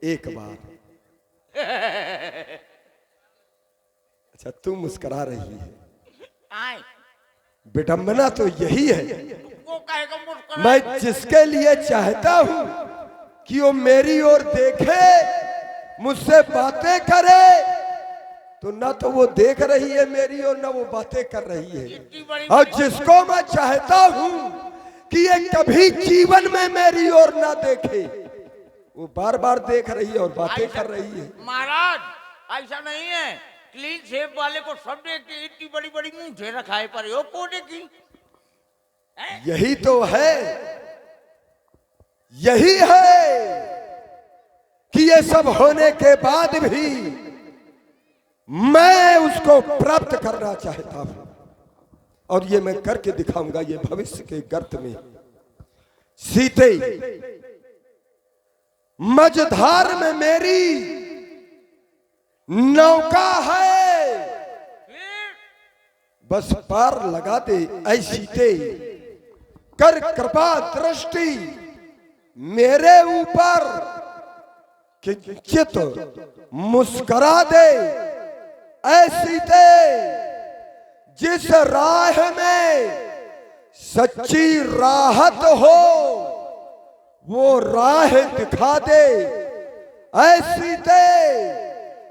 एक बार। अच्छा तू मुस्कुरा रही है, विडंबना तो यही है। मैं जिसके लिए चाहता हूं कि वो मेरी ओर देखे, मुझसे बातें करे, तो ना तो वो देख रही है मेरी ओर, ना वो बातें कर रही है। और जिसको मैं चाहता हूं कि ये कभी जीवन में मेरी ओर ना देखे, वो बार बार देख रही है और बातें कर रही है। महाराज ऐसा नहीं है, क्लीन शेव वाले को सब देखते, इतनी बड़ी बड़ी मूंछें रखाए पर हो कोने की। यही तो है, यही है कि ये सब होने के बाद भी मैं उसको प्राप्त करना चाहता हूं, और ये मैं करके दिखाऊंगा। ये भविष्य के गर्त में सीते मझधार में मेरी नौका है, बस पार लगा दे ऐ सीते, कर कृपा दृष्टि मेरे ऊपर, किंचित मुस्कुरा दे ऐ सीते, जिस राह में सच्ची राहत हो वो राह दिखा दे ऐ सीते।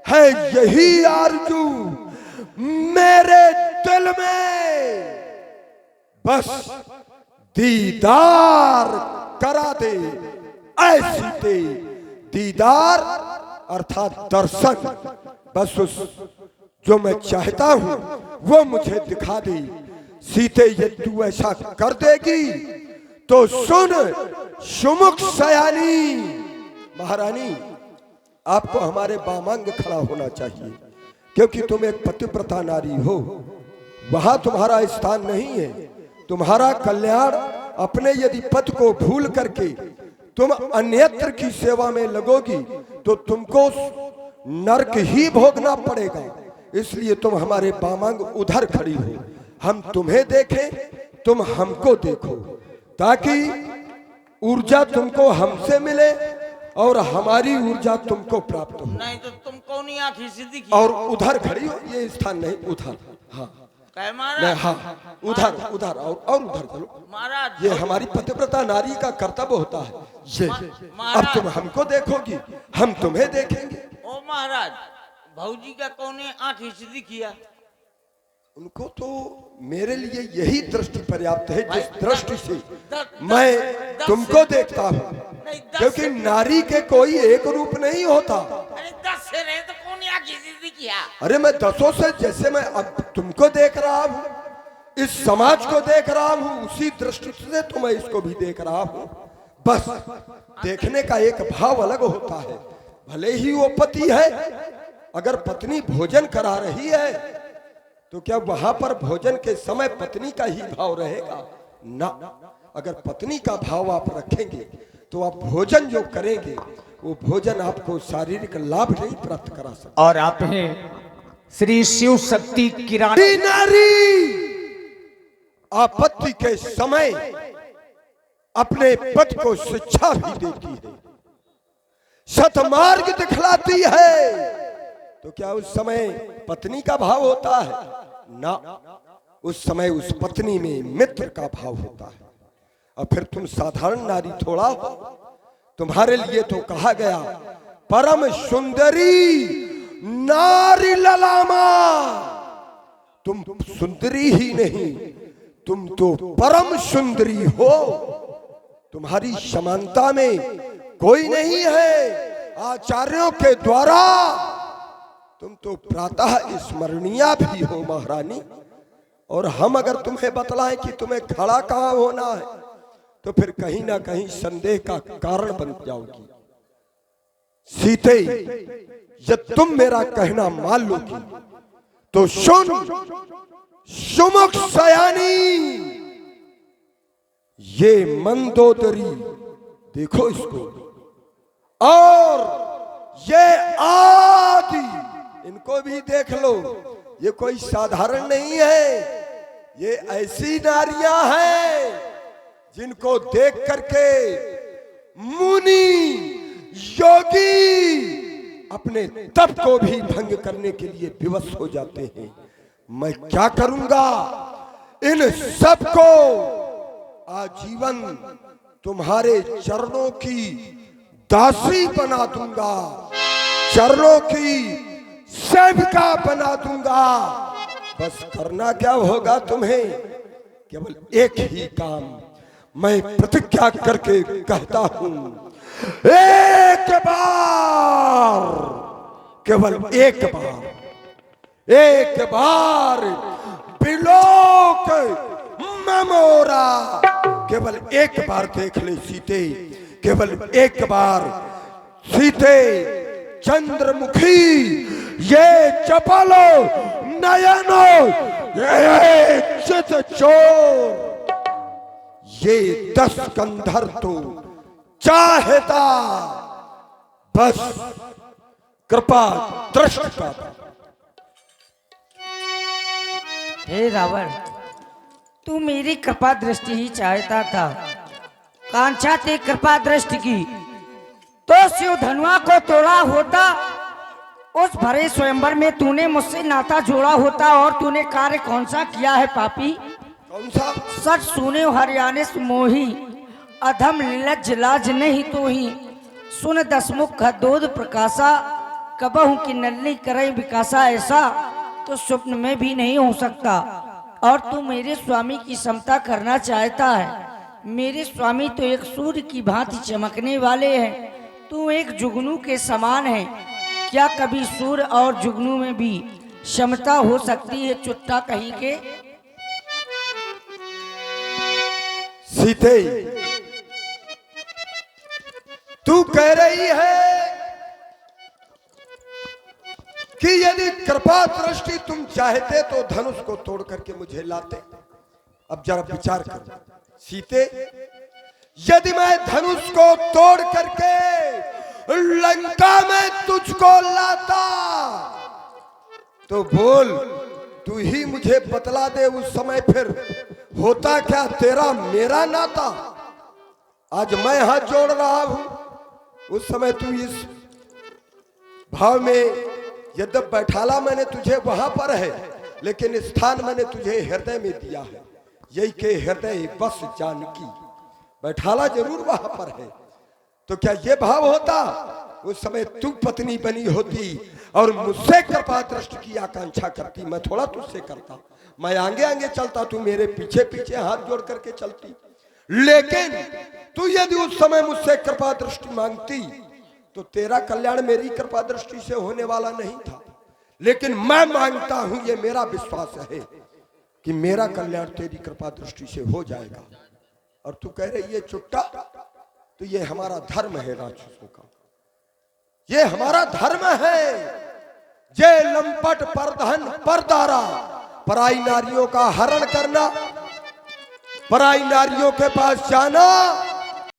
है यही आरज़ू मेरे दिल में, बस दीदार करा दे ऐ सीते। दीदार अर्थात दर्शन, बस उस जो मैं चाहता हूं वो मुझे दिखा दे सीते। ये तू ऐसा कर देगी तो सुन सुमुख सयानी महारानी, आपको हमारे बामांग खड़ा होना चाहिए, क्योंकि तुम एक पतिव्रता नारी हो। वहां तुम्हारा स्थान नहीं है। तुम्हारा कल्याण अपने यदि पद को भूल करके तुम अन्यत्र की सेवा में लगोगी तो तुमको नरक ही भोगना पड़ेगा। इसलिए तुम हमारे बामांग उधर खड़ी हो, हम तुम्हें देखें, तुम हमको देखो, ताकि ऊर्जा तुमको हमसे मिले और हमारी ऊर्जा तुमको प्राप्त हो। नहीं तो तुमको नहीं आंखी सीधी की। और उधर खड़ी हो, ये स्थान नहीं, उधर। हाँ महाराज, हाँ उधर उधर और उधर चलो महाराज। ये हमारी पतिव्रता नारी का कर्तव्य होता है। ये अब तुम हमको देखोगी, हम तुम्हें देखेंगे। ओ महाराज, भौजी का कौन आंखी सीधी किया? उनको तो मेरे लिए यही दृष्टि पर्याप्त है, जिस दृष्टि से मैं तुमको देखता हूँ, क्योंकि नारी के कोई एक रूप नहीं होता। अरे 10 से रहे तो कौन आंखी सीधी किया? अरे मैं 10 से, जैसे मैं अब तुमको देख रहा हूँ, इस समाज को देख रहा हूँ, उसी दृष्टि से तो मैं इसको भी देख रहा हूँ। बस देखने का एक भाव अलग होता है। भले ही वो पति है, अगर पत्नी भोजन करा रही है तो क्या वहां पर भोजन के समय पत्नी का ही भाव रहेगा? ना, अगर पत्नी का भाव आप रखेंगे तो आप भोजन जो करेंगे वो भोजन आपको शारीरिक लाभ नहीं प्राप्त करा सकता। और आप हैं श्री शिव शक्ति किरानी नारी आपत्ति के समय अपने पति को शिक्षा भी देती है, सतमार्ग दिखलाती है, तो क्या उस समय पत्नी का भाव होता है? ना, उस समय उस पत्नी में मित्र का भाव होता है। और फिर तुम साधारण नारी थोड़ा हो, तुम्हारे लिए तो कहा गया परम सुंदरी नारी ललामा। तुम सुंदरी ही नहीं, तुम तो परम सुंदरी हो। तुम्हारी समानता में कोई नहीं है। आचार्यों के द्वारा तुम तो प्रातः स्मरणीय भी हो महारानी। और हम अगर तुम्हें बतलाएं कि तुम्हें खड़ा कहां होना है तो फिर कहीं ना कहीं संदेह का कारण बन जाओगी। सीते, जब तुम मेरा कहना मान लोगी तो सुन सुमुख सयानी, ये मंदोदरी देखो इसको, और ये आदि इनको भी देख लो। ये कोई साधारण नहीं है, ये ऐसी नारियां हैं जिनको देख करके मुनि योगी अपने तप को भी भंग करने के लिए विवश हो जाते हैं। मैं क्या करूंगा, इन सब को आजीवन तुम्हारे चरणों की दासी बना दूंगा, चरणों की सेविका बना दूंगा। बस करना क्या होगा तुम्हें, केवल एक ही काम मैं प्रतिज्ञा करके कहता हूं, एक बार, केवल एक बार बिलोक ममोरा, केवल एक बार देख ले सीते, केवल एक बार सीते चंद्रमुखी ये चपलो नयनो ये चित चोर, ये 10 कंधर तो चाहता बस कृपा दृष्टि। हे रावण, तू मेरी कृपा दृष्टि ही चाहता था, कांक्षा ते कृपा दृष्टि की तो शिव धनुआ को तोड़ा होता, उस भरे स्वयंवर में तूने मुझसे नाता जोड़ा होता। और तूने कार्य कौन सा किया है पापी? कौन सा? सच सुने हरियाणे मोही, अधम लीलज लाज नहीं तो ही, सुन 10 मुख दोध प्रकाशा, कबहू की नलनी करे विकासा, ऐसा तो स्वप्न में भी नहीं हो सकता। और तू मेरे स्वामी की समता करना चाहता है। मेरे स्वामी तो एक सूर्य की भांति चमकने वाले हैं, तू एक जुगनू के समान है। क्या कभी सूर्य और जुगनू में भी क्षमता हो सकती है? चुट्टा कहीं के। सीते, तू कह रही है कि यदि कृपा दृष्टि तुम चाहते तो धनुष को तोड़ करके मुझे लाते। अब जरा विचार कर सीते, यदि मैं धनुष को तोड़ करके लंका में तुझको लाता तो बोल, तू ही मुझे बतला दे उस समय फिर होता क्या तेरा मेरा नाता। आज मैं हाथ जोड़ रहा हूं, उस समय तू इस भाव में, यद्यप बैठाला मैंने तुझे वहां पर है, लेकिन स्थान मैंने तुझे हृदय में दिया है। यही के हृदय बस जानकी, बैठाला जरूर वहां पर है। तो क्या ये भाव होता, उस समय तू पत्नी बनी होती और मुझसे कृपा दृष्टि की आकांक्षा करती। मैं थोड़ा तुझसे करता, मैं आगे आगे चलता, तू मेरे पीछे पीछे हाथ जोड़ करके चलती। लेकिन तू यदि उस समय मुझसे कृपा दृष्टि मांगती तो तेरा कल्याण मेरी कृपा दृष्टि से होने वाला नहीं था। लेकिन मैं मांगता हूं, ये मेरा विश्वास है कि मेरा कल्याण तेरी कृपा दृष्टि से हो जाएगा। और तू कह रही है चुट्टा, तो ये हमारा धर्म है राक्षसों का, ये हमारा धर्म है। जय लंपट परधन परदारा, पराई नारियों का हरण करना, पराई नारियों के पास जाना,